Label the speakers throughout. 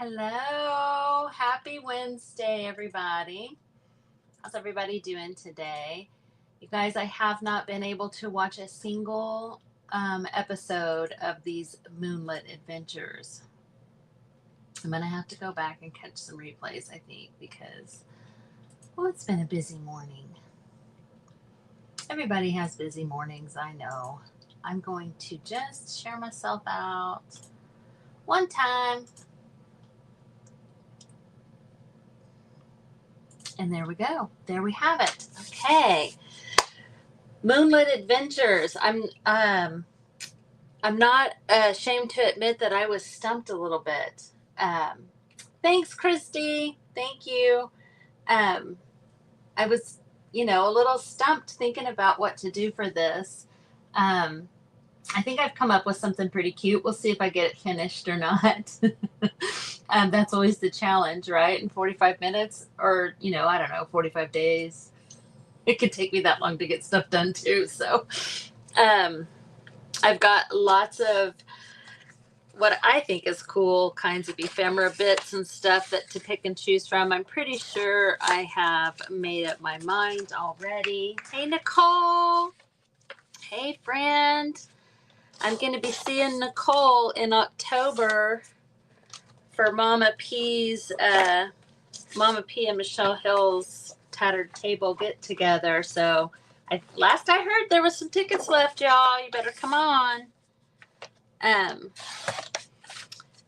Speaker 1: Hello. Happy Wednesday, everybody. How's everybody doing today? You guys, I have not been able to watch a single episode of these Moonlit Adventures. I'm going to have to go back and catch some replays, I think, because, well, it's been a busy morning. Everybody has busy mornings, I know. I'm going to just share myself out one time. And there we go. There we have it. Okay. Moonlit Adventures. I'm not ashamed to admit that I was stumped a little bit. Thanks, Christy. Thank you. I was, a little stumped thinking about what to do for this. I think I've come up with something pretty cute. We'll see if I get it finished or not. That's always the challenge, right? In 45 minutes or, I don't know, 45 days. It could take me that long to get stuff done too. So I've got lots of what I think is cool kinds of ephemera bits and stuff to pick and choose from. I'm pretty sure I have made up my mind already. Hey, Nicole. Hey, friend. I'm going to be seeing Nicole in October for Mama P and Michelle Hill's Tattered Table get together. So last I heard there was some tickets left, y'all. You better come on.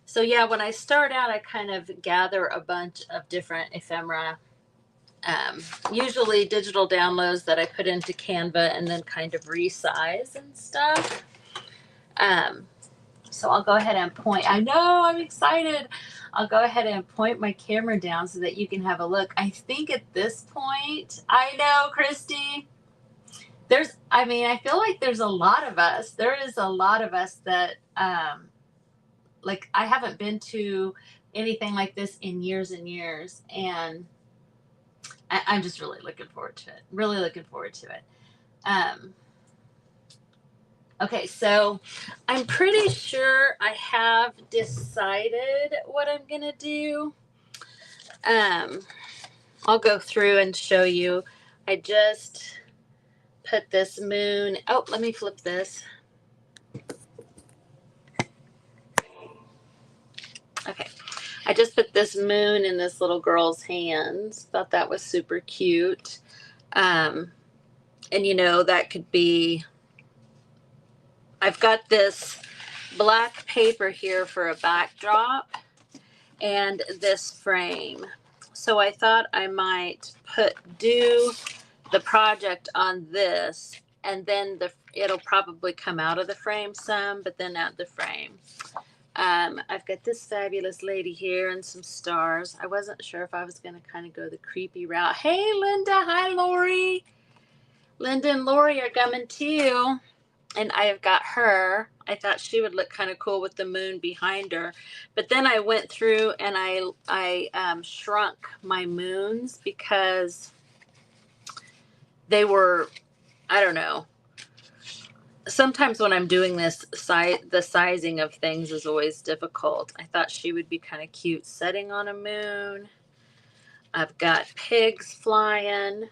Speaker 1: So yeah, when I start out, I kind of gather a bunch of different ephemera, usually digital downloads that I put into Canva and then kind of resize and stuff. So I'll go ahead and point. I know, I'm excited. I'll go ahead and point my camera down so that you can have a look. I think at this point, I know, Christy, I feel like there's a lot of us. There is a lot of us that, I haven't been to anything like this in years and years. And I'm just really looking forward to it. Really looking forward to it. Okay, so I'm pretty sure I have decided what I'm going to do. I'll go through and show you. I just put this moon. Oh, let me flip this. Okay. I just put this moon in this little girl's hands. Thought that was super cute. And that could be, I've got this black paper here for a backdrop and this frame. So I thought I might do the project on this, and then it'll probably come out of the frame some, but then out the frame. I've got this fabulous lady here and some stars. I wasn't sure if I was going to kind of go the creepy route. Hey, Linda. Hi, Lori. Linda and Lori are coming too. And I have got her. I thought she would look kind of cool with the moon behind her. But then I went through and I shrunk my moons because they were, I don't know. Sometimes when I'm doing this, the sizing of things is always difficult. I thought she would be kind of cute setting on a moon. I've got pigs flying.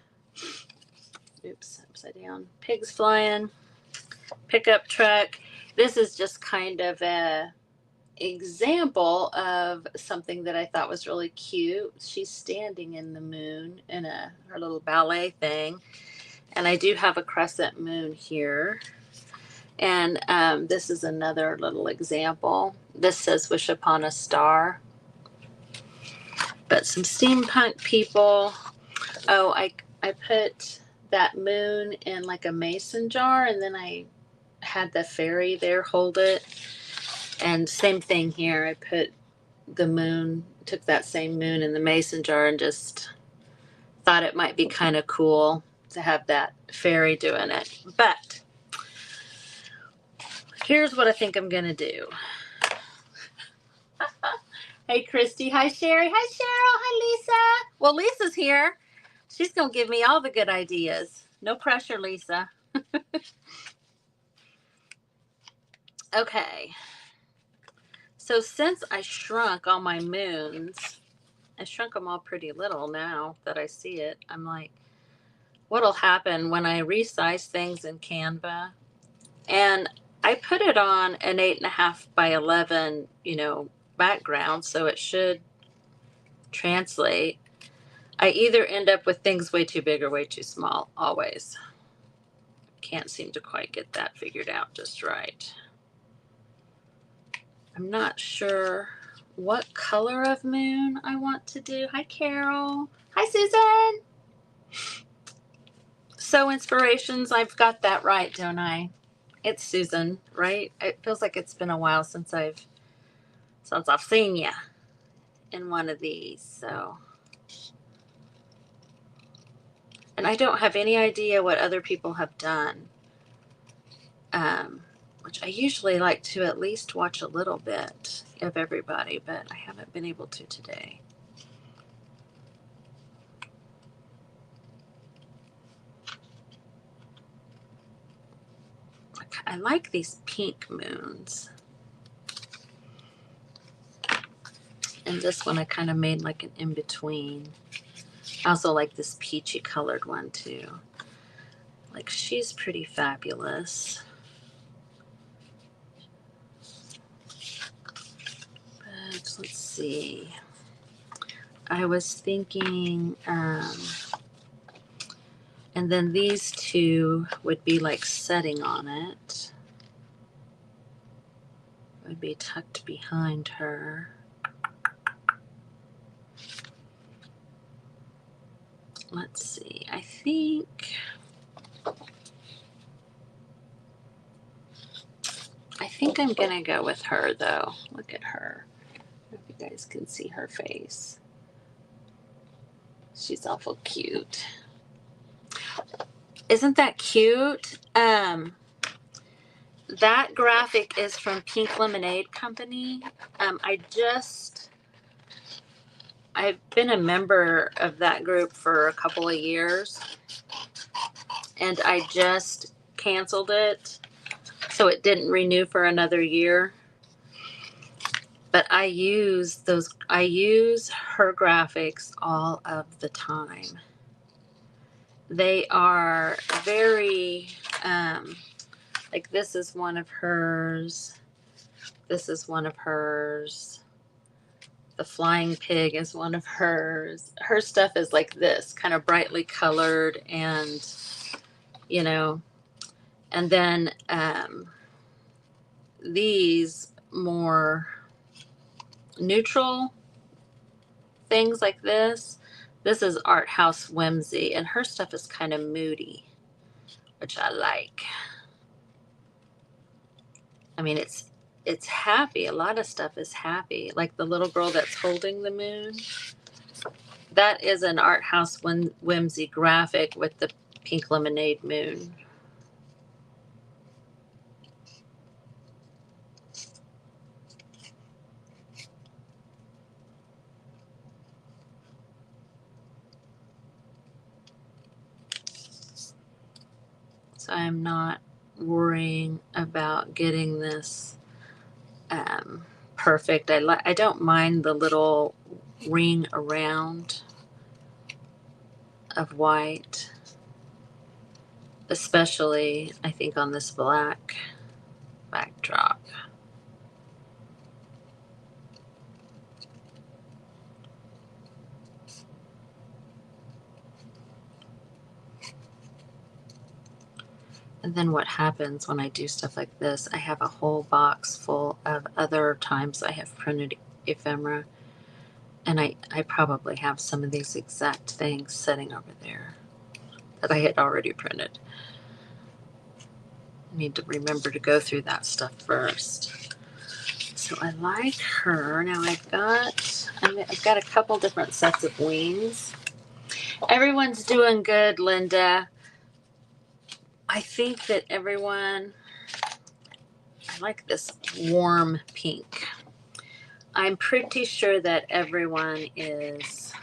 Speaker 1: Oops, upside down. Pigs flying. Pickup truck. This is just kind of a example of something that I thought was really cute. She's standing in the moon in her little ballet thing. And I do have a crescent moon here. And this is another little example. This says wish upon a star. But some steampunk people. Oh, I put that moon in like a mason jar, and then I had the fairy there hold it. And same thing here. I put the moon, took that same moon in the mason jar and just thought it might be kind of cool to have that fairy doing it. But here's what I think I'm going to do. Hey, Christy. Hi, Sherry. Hi, Cheryl. Hi, Lisa. Well, Lisa's here. She's going to give me all the good ideas. No pressure, Lisa. Okay. So since I shrunk all my moons, I shrunk them all pretty little now that I see it. I'm like, what'll happen when I resize things in Canva? And I put it on an 8.5 by 11, background, so it should translate. I either end up with things way too big or way too small, always. Can't seem to quite get that figured out just right. I'm not sure what color of moon I want to do. Hi, Carol. Hi, Susan. So inspirations, I've got that right, don't I? It's Susan, right? It feels like it's been a while since I've seen you in one of these. So, and I don't have any idea what other people have done, which I usually like to at least watch a little bit of everybody, but I haven't been able to today. I like these pink moons. And this one I kind of made like an in-between. I also like this peachy colored one too. Like, she's pretty fabulous. But let's see. I was thinking, and then these two would be like setting on it. Would be tucked behind her. Let's see. I think I'm gonna go with her though. Look at her. I hope you guys can see her face. She's awful cute. Isn't that cute? That graphic is from Pink Lemonade Company. I've been a member of that group for a couple of years, and I just canceled it, so it didn't renew for another year. But I use her graphics all of the time. They are very, like, this is one of hers. This is one of hers. The flying pig is one of hers. Her stuff is like this, kind of brightly colored, and and then these more neutral things like this. This is Art House Whimsy, and her stuff is kind of moody, which I like. I mean, it's happy. A lot of stuff is happy. Like the little girl that's holding the moon. That is an Art House Whimsy graphic with the Pink Lemonade moon. So I'm not worrying about getting this perfect. I don't mind the little ring around of white, especially I think on this black backdrop. And then what happens when I do stuff like this, I have a whole box full of other times I have printed ephemera. And I probably have some of these exact things sitting over there that I had already printed. I need to remember to go through that stuff first. So I like her. Now I've got a couple different sets of wings. Everyone's doing good, Linda. I think that I like this warm pink. I'm pretty sure that everyone is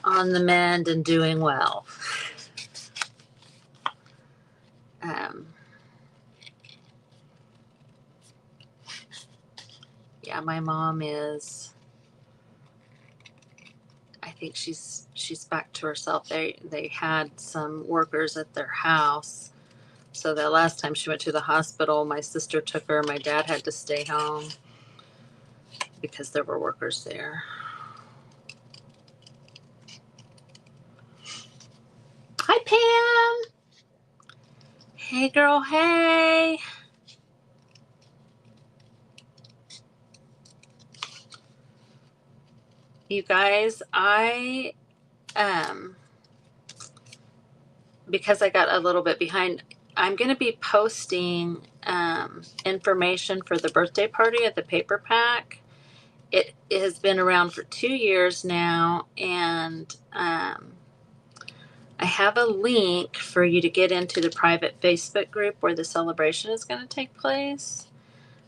Speaker 1: on the mend and doing well. Yeah, my mom is, I think she's back to herself. They had some workers at their house. So the last time she went to the hospital, my sister took her. My dad had to stay home because there were workers there. Hi, Pam. Hey, girl. Hey. You guys, because I got a little bit behind, I'm going to be posting information for the birthday party at the paper pack. It has been around for 2 years now, and I have a link for you to get into the private Facebook group where the celebration is going to take place.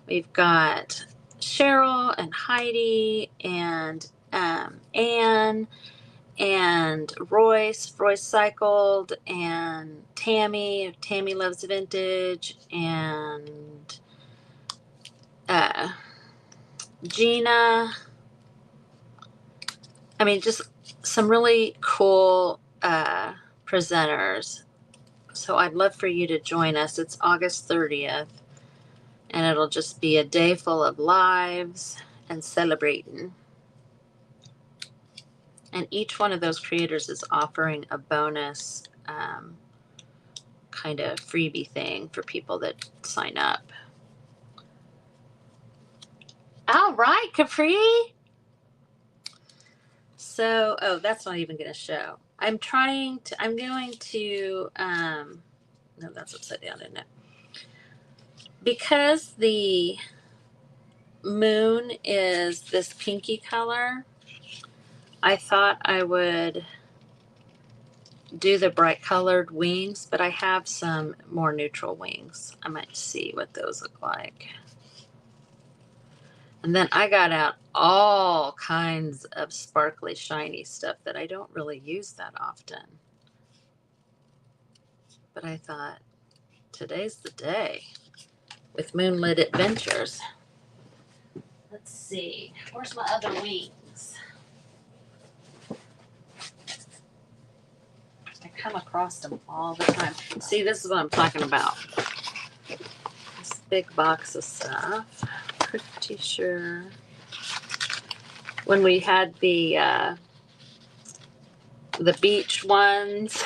Speaker 1: We've got Cheryl and Heidi and Anne and Royce cycled, and Tammy loves vintage, and Gina. I mean, just some really cool presenters. So I'd love for you to join us. It's August 30th, and it'll just be a day full of lives and celebrating. And each one of those creators is offering a bonus kind of freebie thing for people that sign up. All right, Capri. So, oh, that's not even going to show. I'm going to, no, that's upside down, isn't it? Because the moon is this pinky color, I thought I would do the bright colored wings, but I have some more neutral wings. I might see what those look like. And then I got out all kinds of sparkly, shiny stuff that I don't really use that often. But I thought, today's the day with Moonlit Adventures. Let's see. Where's my other wings? I come across them all the time. See, this is what I'm talking about. This big box of stuff. Pretty sure. When we had the beach ones.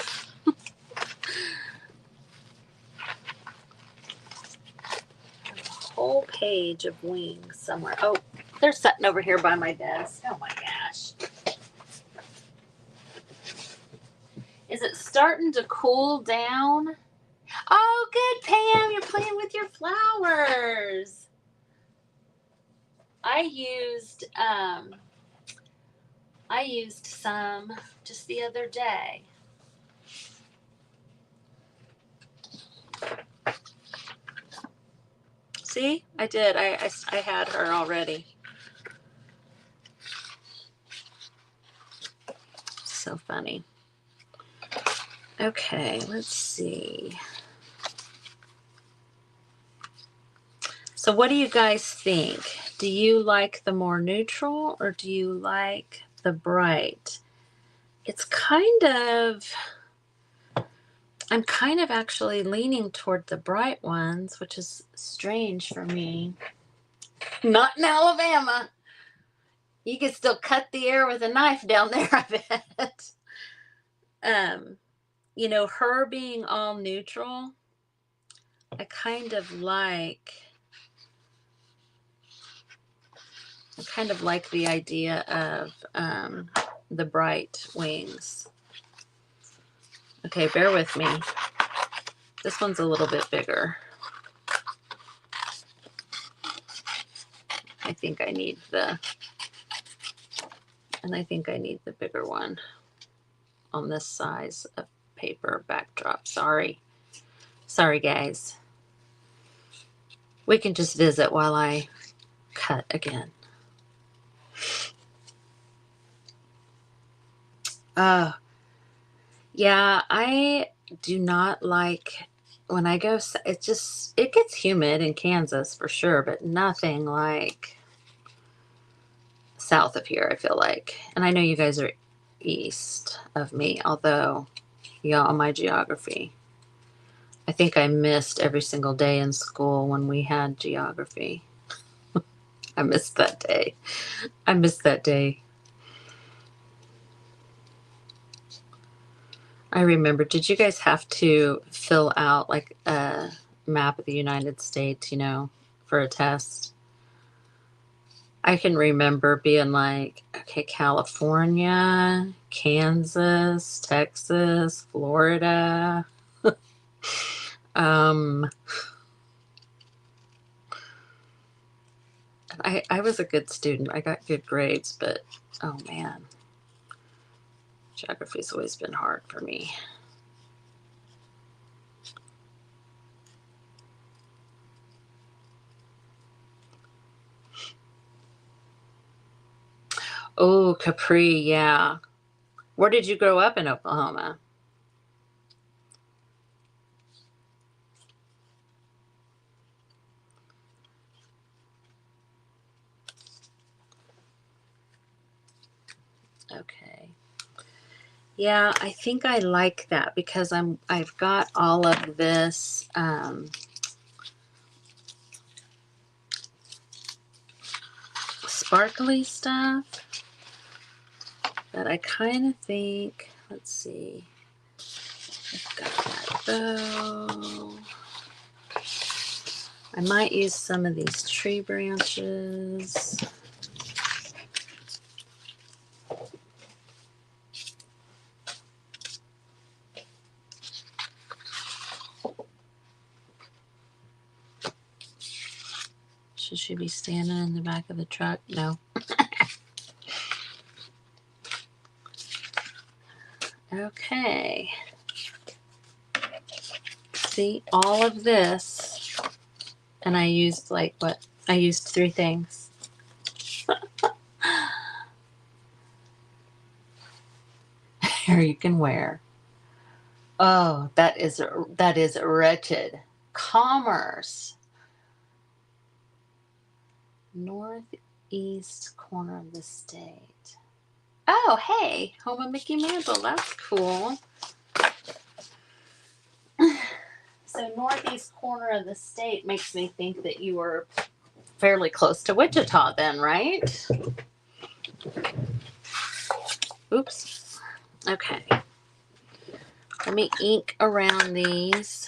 Speaker 1: Whole page of wings somewhere. Oh, they're sitting over here by my desk. Oh my gosh. Is it starting to cool down? Oh, good, Pam. You're playing with your flowers. I used some just the other day. See, I did. I had her already. So funny. Okay, let's see. So what do you guys think? Do you like the more neutral or do you like the bright? It's I'm kind of actually leaning toward the bright ones, which is strange for me. Not in Alabama. You can still cut the air with a knife down there, I bet. Her being all neutral, I kind of like the idea of the bright wings. Okay, bear with me. This one's a little bit bigger. I think I need the bigger one on this size of paper backdrop. Sorry, guys. We can just visit while I cut again. Yeah, I do not like when I go, it gets humid in Kansas for sure, but nothing like south of here, I feel like. And I know you guys are east of me, although, y'all, my geography. I think I missed every single day in school when we had geography. I missed that day. I missed that day. I remember, did you guys have to fill out like a map of the United States, you know, for a test? I can remember being like, okay, California, Kansas, Texas, Florida. um, I was a good student. I got good grades, but oh man, geography's always been hard for me. Oh, Capri, yeah. Where did you grow up in Oklahoma? Okay. Yeah, I think I like that because I've got all of this sparkly stuff that I kind of think, let's see. I've got that bow. I might use some of these tree branches. Should she be standing in the back of the truck? No. Okay. See, all of this, and I used like what? I used 3 things. Here you can wear. Oh, that is wretched. Commerce. Northeast corner of the state. Oh, hey, home of Mickey Mantle. That's cool. So northeast corner of the state makes me think that you were fairly close to Wichita then, right? Oops. Okay. Let me ink around these.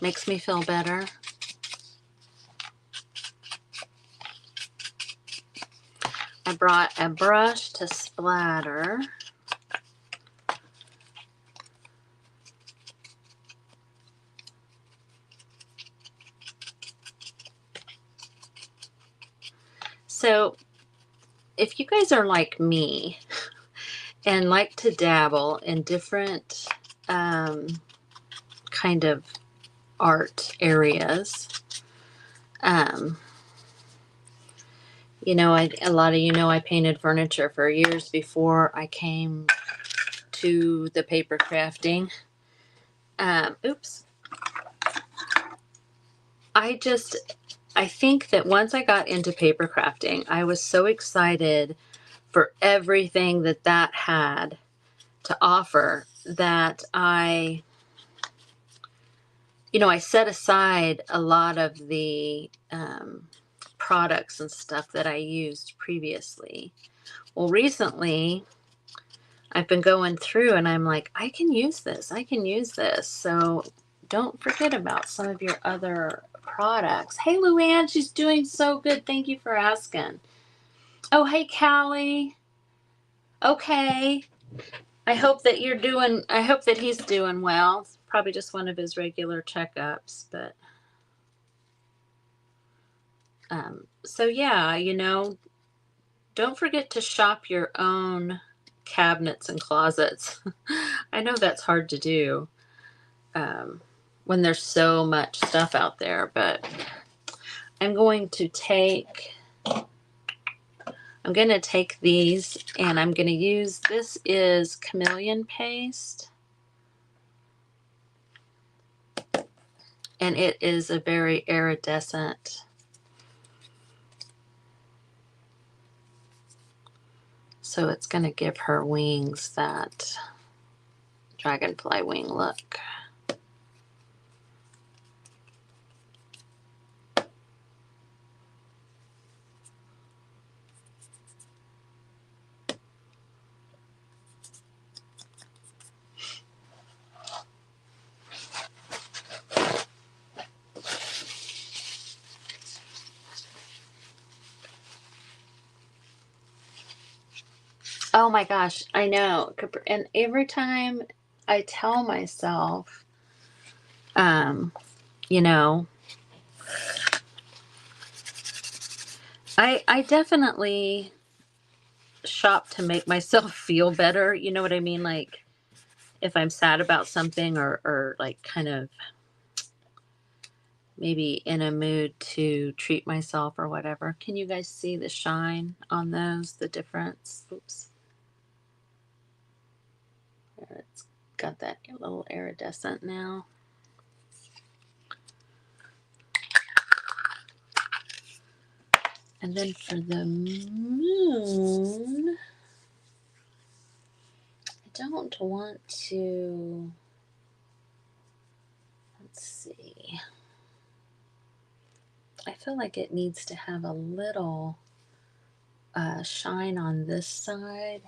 Speaker 1: Makes me feel better. I brought a brush to splatter. So if you guys are like me and like to dabble in different kind of art areas, you know, a lot of you know I painted furniture for years before I came to the paper crafting. Oops. I think that once I got into paper crafting, I was so excited for everything that that had to offer that I set aside a lot of the products and stuff that I used previously. Well, recently I've been going through and I'm like, I can use this. I can use this. So don't forget about some of your other products. Hey, Luann, she's doing so good. Thank you for asking. Oh, hey, Callie. Okay. I hope that he's doing well. It's probably just one of his regular checkups, but so yeah, don't forget to shop your own cabinets and closets. I know that's hard to do when there's so much stuff out there, but I'm going to take these and I'm going to use, this is chameleon paste. And it is a very iridescent So it's going to give her wings that dragonfly wing look. Oh my gosh, I know. And every time I tell myself, um, you know, I definitely shop to make myself feel better. You know what I mean? Like if I'm sad about something or like kind of maybe in a mood to treat myself or whatever. Can you guys see the shine on those, the difference? Oops. There, it's got that little iridescent now. And then for the moon, I don't want to, let's see. I feel like it needs to have a little shine on this side.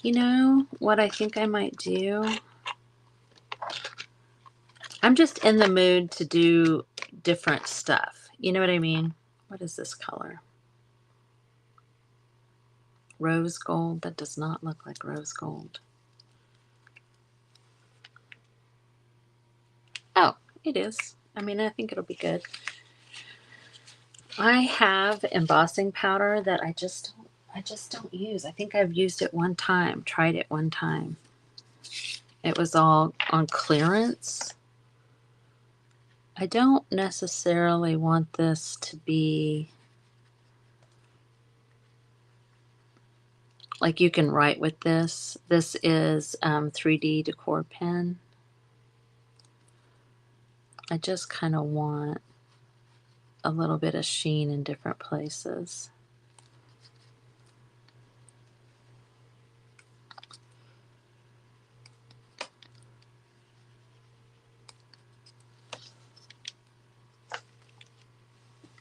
Speaker 1: You know what I think I might do? I'm just in the mood to do different stuff. You know what I mean? What is this color? Rose gold. That does not look like rose gold. Oh, it is. I mean, I think it'll be good. I have embossing powder that I just don't use. I think I've used it one time, tried it one time. It was all on clearance. I don't necessarily want this to be like you can write with this. This is 3D decor pen. I just kind of want a little bit of sheen in different places.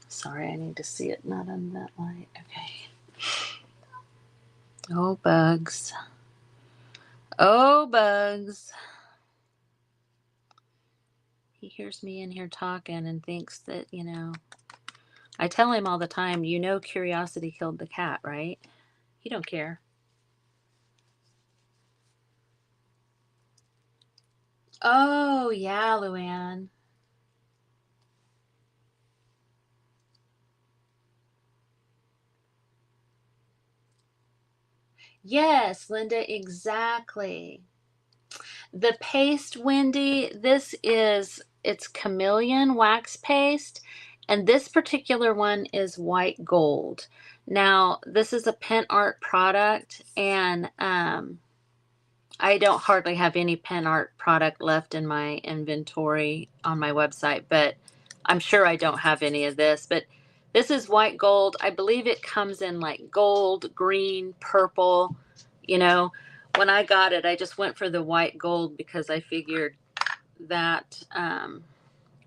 Speaker 1: Sorry, I need to see it not in that light. Okay. Oh, bugs. Oh, bugs. He hears me in here talking and thinks that, you know, I tell him all the time, you know, curiosity killed the cat, right? He don't care. Oh, yeah, Luann. Yes, Linda, exactly. The paste, Wendy, this is, it's chameleon wax paste, and this particular one is white gold. Now, this is a pen art product, and I don't hardly have any pen art product left in my inventory on my website, but I'm sure I don't have any of this. But this is white gold. I believe it comes in like gold, green, purple. You know, when I got it, I just went for the white gold because I figured that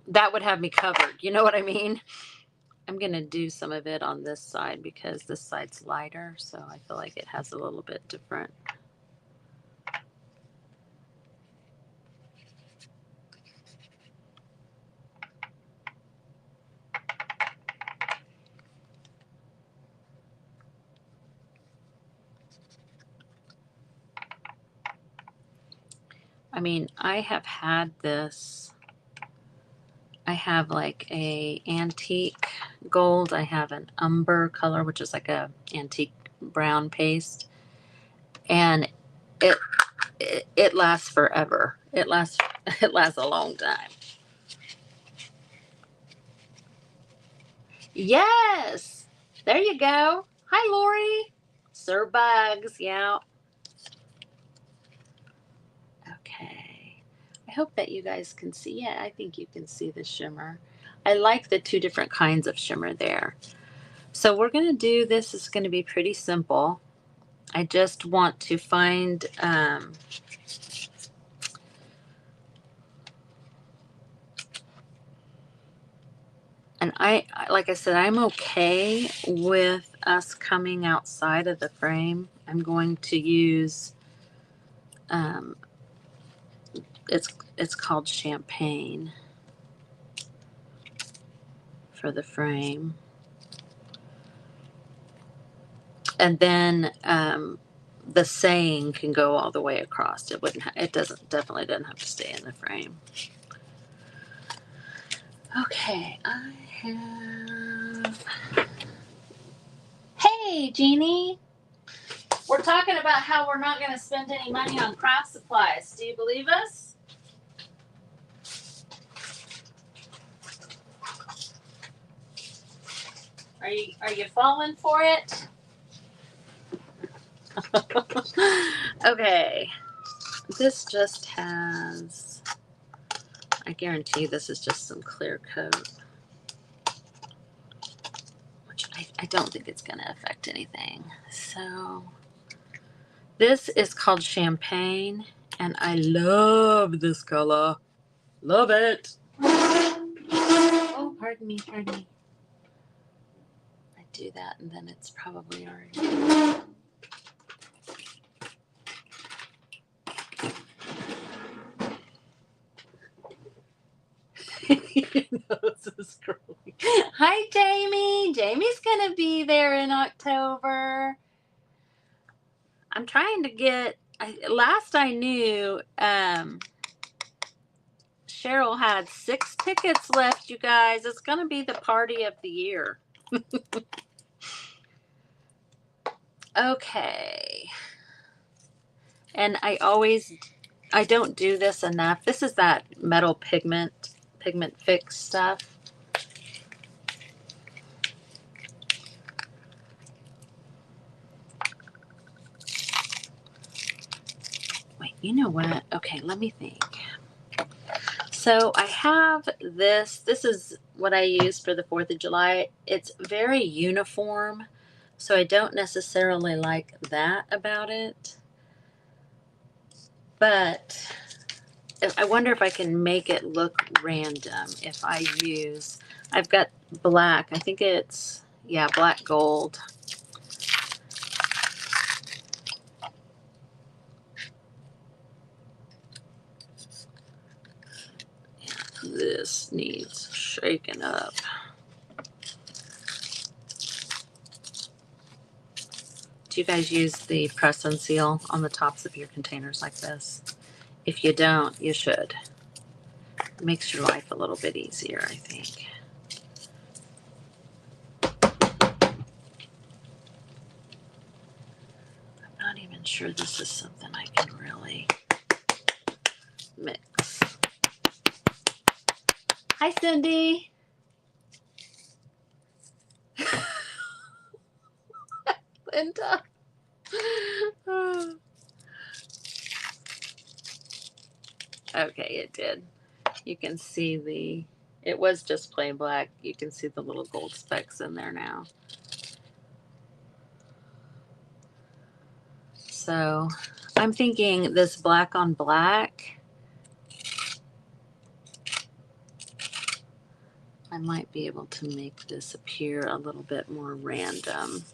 Speaker 1: that would have me covered. You know what I mean? I'm going to do some of it on this side because this side's lighter, so I feel like it has a little bit different. I mean, I have had this. I have like a antique gold. I have an umber color, which is like a antique brown paste, and it it lasts forever. It lasts it lasts a long time. Yes, there you go. Hi, Lori. Sir Bugs. Yeah. Okay. I hope that you guys can see it. I think you can see the shimmer. I like the two different kinds of shimmer there. So we're going to do this. Is going to be pretty simple. I just want to find and like I said, I'm okay with us coming outside of the frame. I'm going to use um, it's called Champagne for the frame, and then the saying can go all the way across. It wouldn't. It definitely doesn't have to stay in the frame. Okay, I have. Hey, Jeannie. We're talking about how we're not going to spend any money on craft supplies. Do you believe us? Are you falling for it? Okay. This just has, I guarantee this is just some clear coat, which I don't think it's going to affect anything. So this is called Champagne, and I love this color. Love it. Oh, pardon me. I do that, and then it's probably already. Hi, Jamie. Jamie's gonna be there in October. I'm trying to get. Last I knew, Cheryl had 6 tickets left. You guys, it's gonna be the party of the year. Okay. And I don't do this enough. This is that metal pigment fix stuff. Wait, you know what? Okay, let me think. So I have this. This is what I use for the 4th of July. It's very uniform, so I don't necessarily like that about it. But I wonder if I can make it look random if I use, I've got black. I think it's, yeah, black gold. This needs shaken up. Do you guys use the press and seal on the tops of your containers like this? If you don't, you should. It makes your life a little bit easier, I think. I'm not even sure this is something I can really mix. Hi, Cindy. Linda. Okay, it did. You can see it was just plain black. You can see the little gold specks in there now. So I'm thinking this black on black, I might be able to make this appear a little bit more random.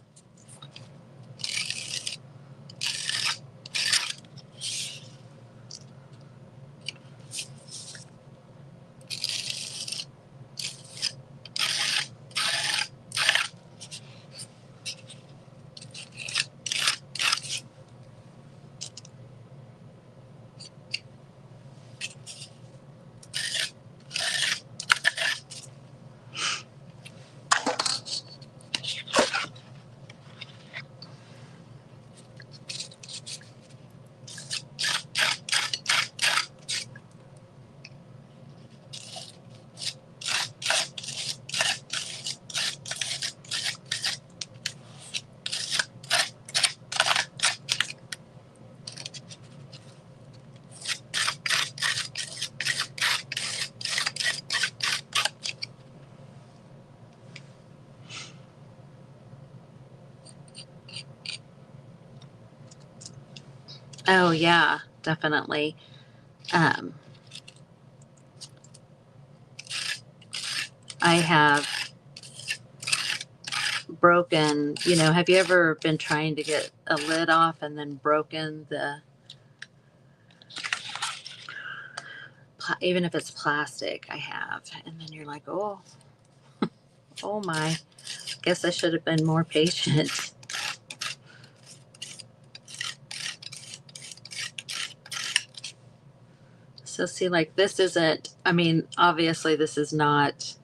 Speaker 1: Oh yeah, definitely. Um, I have broken, have you ever been trying to get a lid off and then broken even if it's plastic, I have. And then you're like, oh, oh my, guess I should have been more patient. So see, like this isn't, I mean, obviously this is not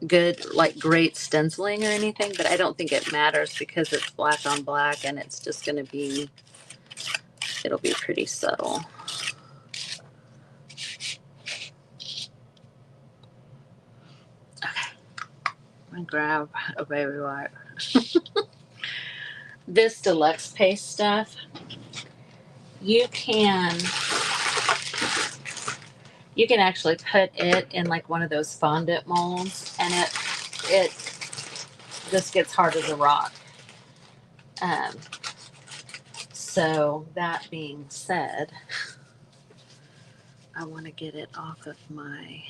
Speaker 1: good, like great stenciling or anything, but I don't think it matters because it's black on black and it's just going to be, it'll be pretty subtle. Okay, I'm going to grab a baby wipe. This deluxe paste stuff, you can actually put it in like one of those fondant molds and it just gets hard as a rock. So that being said, I want to get it off of my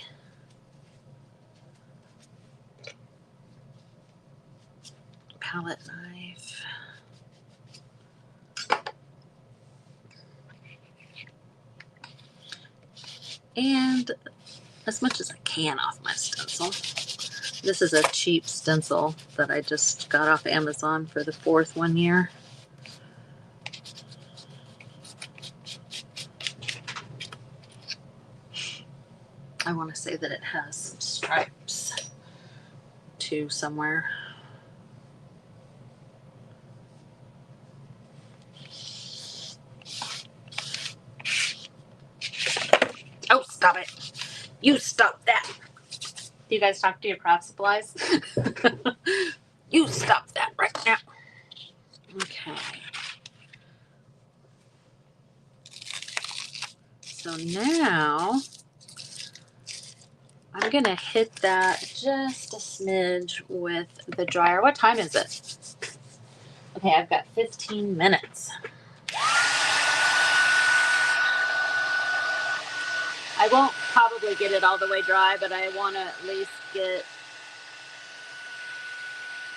Speaker 1: palette knife. And as much as I can off my stencil. This is a cheap stencil that I just got off Amazon for the 4th one year. I want to say that it has some stripes too somewhere. Oh, stop it. You stop that. Do you guys talk to your craft supplies? You stop that right now. Okay. So now I'm going to hit that just a smidge with the dryer. What time is it? Okay, I've got 15 minutes. I won't probably get it all the way dry, but I want to at least get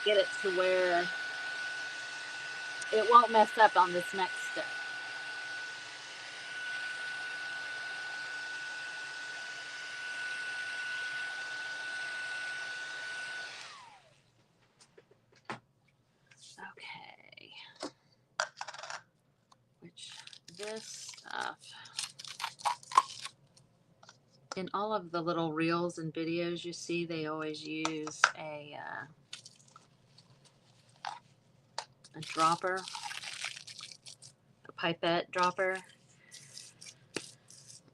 Speaker 1: it to where it won't mess up on this next step. Okay. Which this stuff, in all of the little reels and videos you see, they always use a dropper, a pipette dropper.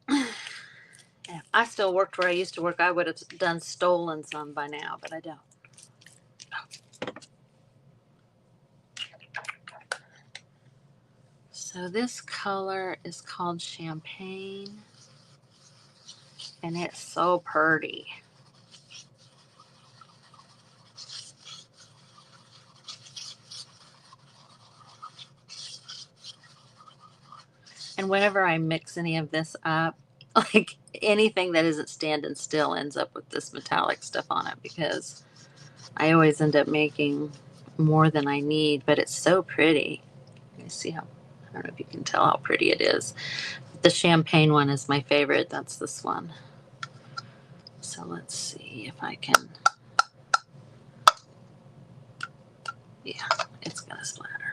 Speaker 1: If I still worked where I used to work, I would have stolen some by now, but I don't. So this color is called Champagne, and it's so pretty. And whenever I mix any of this up, like anything that isn't standing still ends up with this metallic stuff on it because I always end up making more than I need, but it's so pretty. Let me see how, I don't know if you can tell how pretty it is. The champagne one is my favorite. That's this one. So let's see if I can, yeah, it's gonna splatter.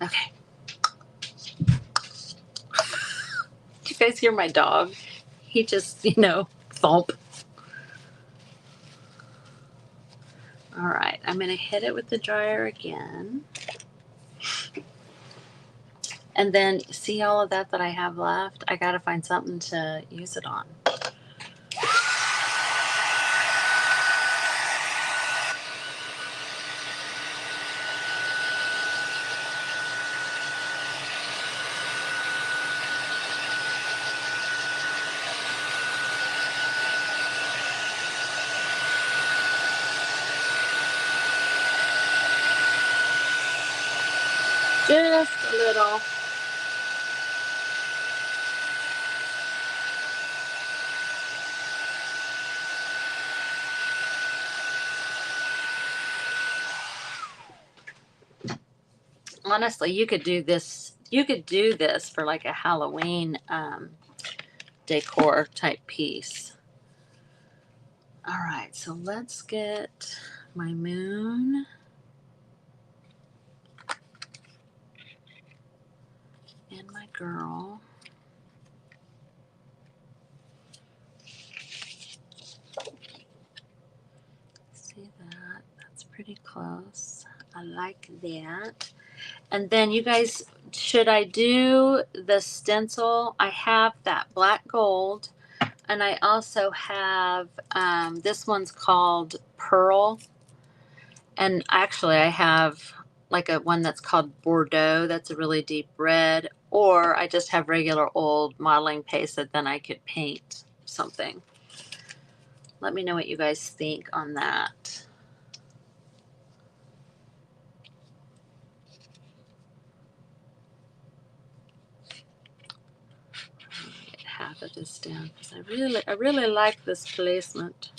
Speaker 1: Okay. Do you guys hear my dog? He just, thump. All right, I'm gonna hit it with the dryer again. And then see all of that I have left? I gotta find something to use it on. just a little. Honestly, you could do this. You could do this for like a Halloween decor type piece. All right, so let's get my moon and my girl. See that? That's pretty close. I like that. And then you guys, should I do the stencil? I have that black gold, and I also have this one's called Pearl. And actually, I have like a one that's called Bordeaux. That's a really deep red. Or I just have regular old modeling paste that then I could paint something. Let me know what you guys think on that. Get half of this down because I really like this placement.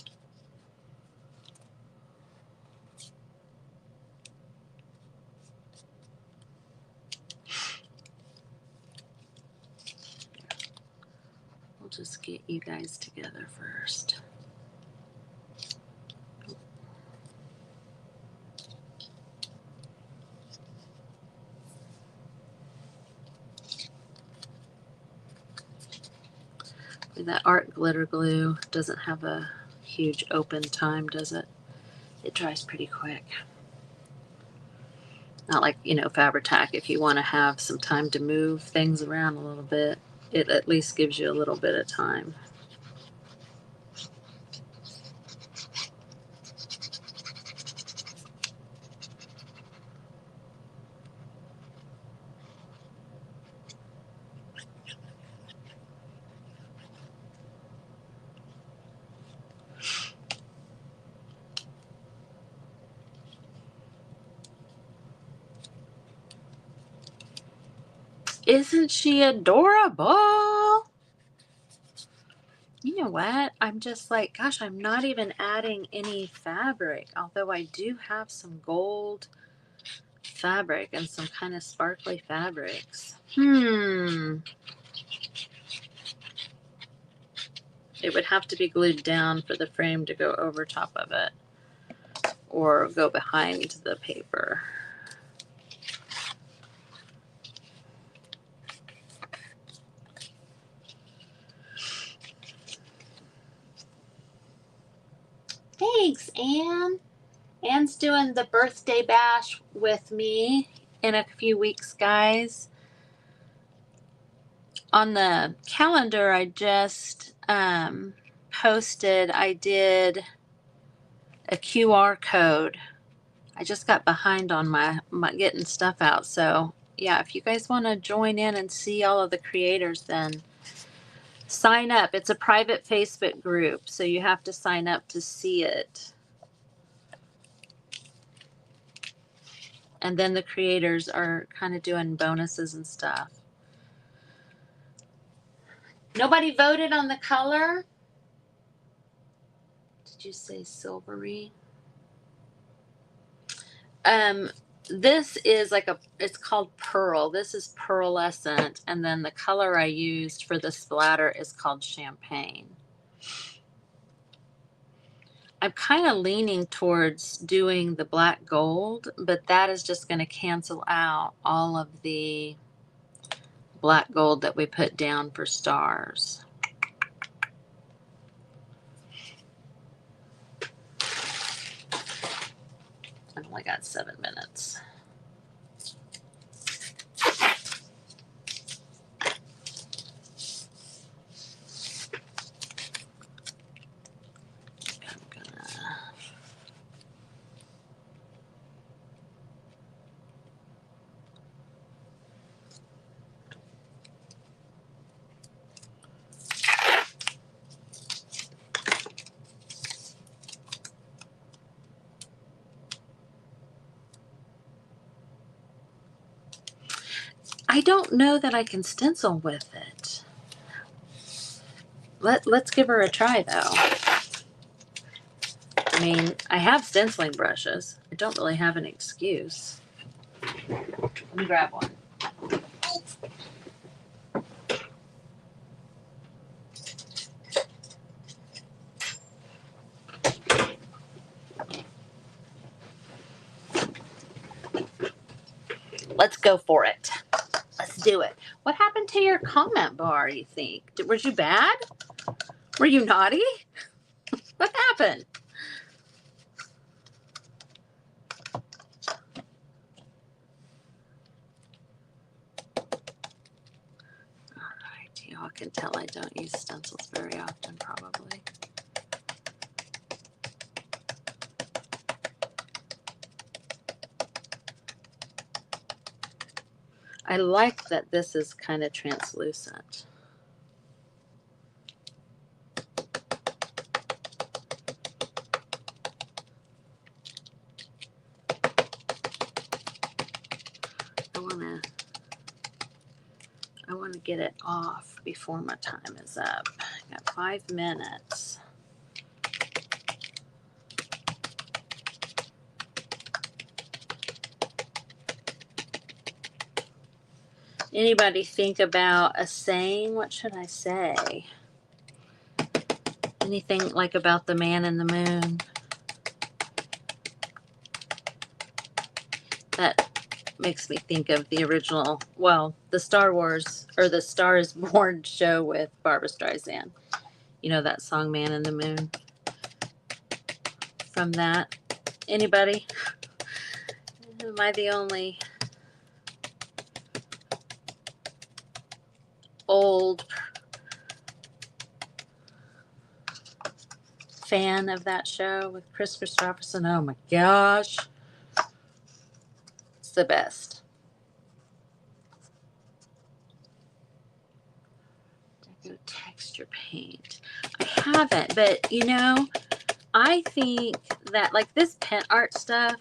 Speaker 1: We'll just get you guys together first. That art glitter glue doesn't have a huge open time, does it? It dries pretty quick. Not like, Fabri-Tac. If you want to have some time to move things around a little bit, it at least gives you a little bit of time. Isn't she adorable? You know what? I'm just like, gosh, I'm not even adding any fabric, although I do have some gold fabric and some kind of sparkly fabrics. It would have to be glued down for the frame to go over top of it or go behind the paper. Thanks, Anne. Anne's doing the birthday bash with me in a few weeks, guys. On the calendar, I just posted, I did a QR code. I just got behind on my getting stuff out. So, yeah, if you guys want to join in and see all of the creators, then sign up. It's a private Facebook group, so you have to sign up to see it. And then the creators are kind of doing bonuses and stuff. Nobody voted on the color? Did you say silvery? This is like it's called Pearl. This is pearlescent. And then the color I used for the splatter is called Champagne. I'm kind of leaning towards doing the black gold, but that is just going to cancel out all of the black gold that we put down for stars. I've only got 7 minutes. I don't know that I can stencil with it. Let's give her a try though. I mean, I have stenciling brushes. I don't really have an excuse. Let me grab one. Let's go for it. Let's do it. What happened to your comment bar, you think? Was you bad? Were you naughty? What happened? Alright, y'all can tell I don't use stencils very often, probably. I like that this is kind of translucent. I want to get it off before my time is up. I got 5 minutes. Anybody think about a saying? What should I say? Anything like about the man in the moon? That makes me think of the original, well, the Star Wars or the Star is Born show with Barbra Streisand. You know that song Man in the Moon? From that. Anybody? Am I the only old fan of that show with Chris Christopherson? Oh my gosh. It's the best. Texture paint. I haven't, but you know, I think that like this pen art stuff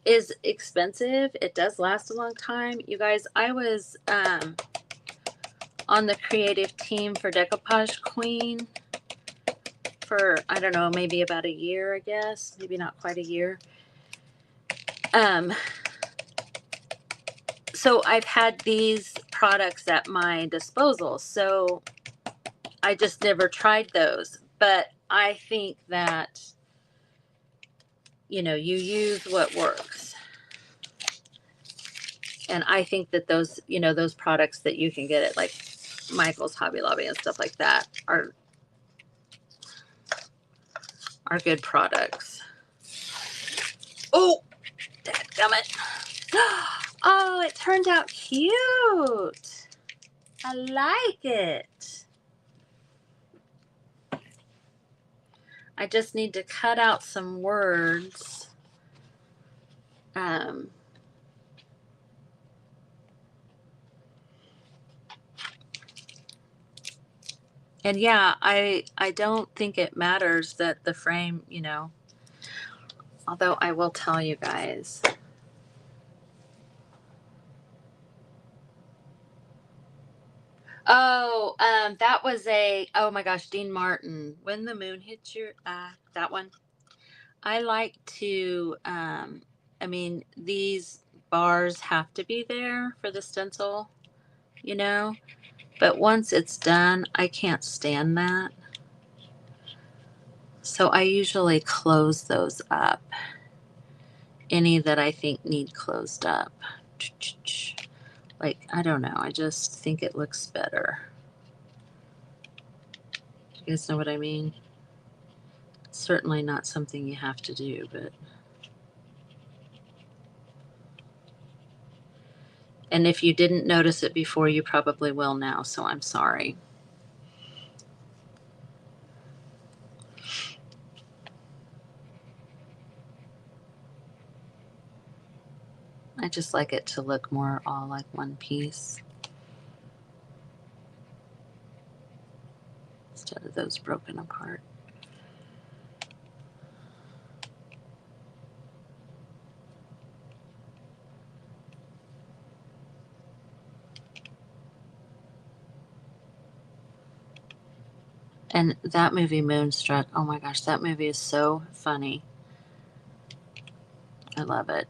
Speaker 1: is expensive. It does last a long time. You guys, I was on the creative team for Decoupage Queen for, I don't know, maybe about a year, I guess. Maybe not quite a year. So I've had these products at my disposal. So I just never tried those. But I think that, you know, you use what works. And I think that those, you know, those products that you can get at like Michael's, Hobby Lobby and stuff like that are good products. Oh, dadgummit. Oh, it turned out cute. I like it. I just need to cut out some words. And yeah, I don't think it matters that the frame, you know, although I will tell you guys. Oh, that was oh my gosh, Dean Martin. When the Moon Hits Your Eye, that one. I like to, I mean, these bars have to be there for the stencil, you know, but once it's done, I can't stand that. So I usually close those up. Any that I think need closed up. Like, I don't know, I just think it looks better. You guys know what I mean? It's certainly not something you have to do, but. And if you didn't notice it before, you probably will now, so I'm sorry. I just like it to look more all like one piece instead of those broken apart. And that movie, Moonstruck, oh my gosh, that movie is so funny. I love it.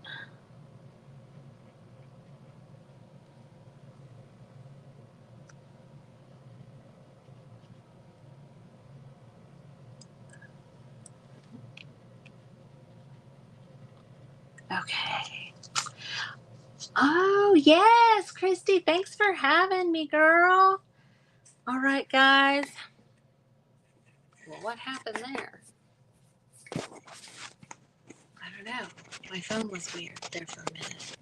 Speaker 1: Okay. Oh, yes, Christy, thanks for having me, girl. All right, guys. Well, what happened there? I don't know. My phone was weird there for a minute.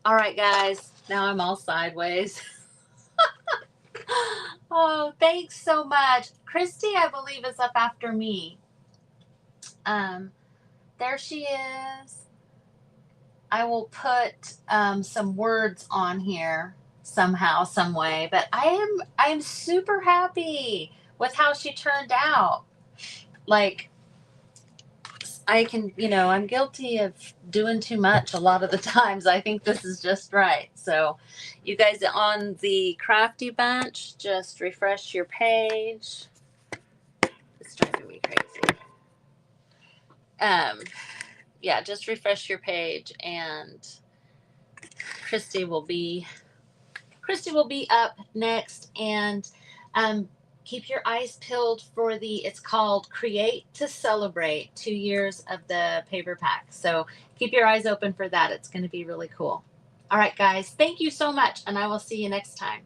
Speaker 1: All right, guys. Now I'm all sideways. Oh, thanks so much. Christy, I believe, is up after me. Um, there she is. I will put some words on here somehow, some way. But I'm super happy with how she turned out. Like, I can, I'm guilty of doing too much a lot of the times. I think this is just right. So, you guys on the Crafty Bunch, just refresh your page. It's driving me crazy. Yeah, just refresh your page, and Christy will be up next, and keep your eyes peeled for it's called Create to Celebrate 2 years of the paper pack. So keep your eyes open for that. It's going to be really cool. All right, guys, thank you so much, and I will see you next time.